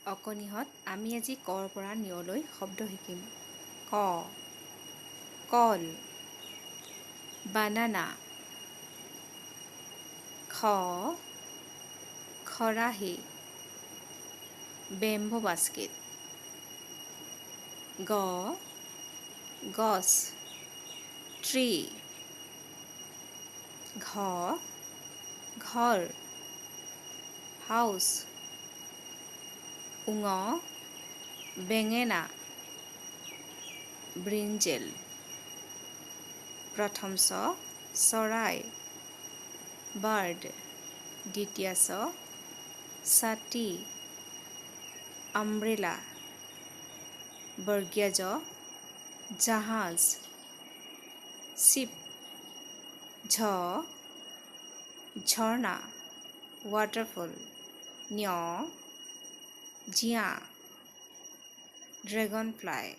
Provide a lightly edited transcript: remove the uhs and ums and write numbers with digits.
অকণিহঁত আমি আজি কৰ পৰা নিয়লৈ শব্দ শিকিম। ক, কল, বানানা। খ, খৰাহী, বেম্বো বাস্কেট। গ, গছ, ট্ৰী। ঘ, ঘৰ, হাউচ। ঙ, বেঙেনা, ব্ৰিঞ্জেল। প্ৰথম চ, চৰাই, বাৰ্ড। দ্বিতীয় চ, ছাতি, আমব্ৰেলা। বৰ্গীয় জ, জাহাজ, শ্বিপ। ঝ, ঝৰ্ণা, ৱাটাৰফল। ঞ, জিয়া, ড্ৰেগন ফ্লাই।